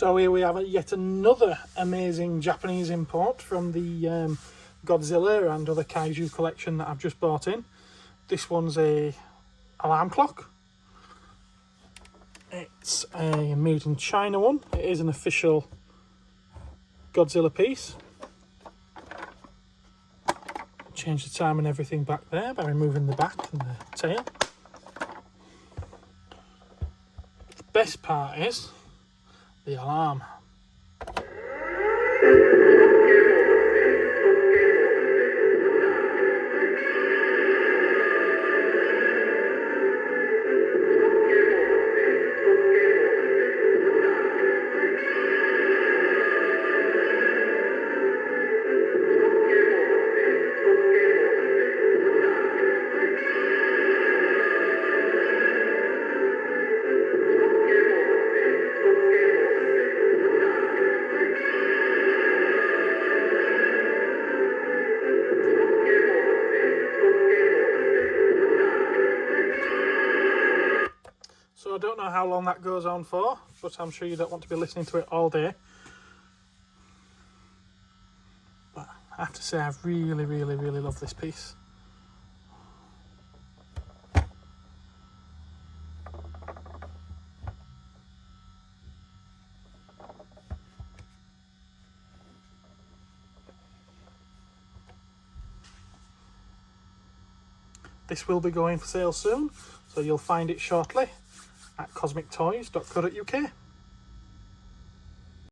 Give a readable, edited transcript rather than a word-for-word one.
So here we have yet another amazing Japanese import from the Godzilla and other kaiju collection that I've just bought in. This one's a alarm clock. It's a made in China one. It is an official Godzilla piece. Change the time and everything back there by removing the back and the tail. The best part is the alarm. So I don't know how long that goes on for, but I'm sure you don't want to be listening to it all day. But I have to say I really love this piece. This will be going for sale soon, so you'll find it shortly at cosmictoys.co.uk.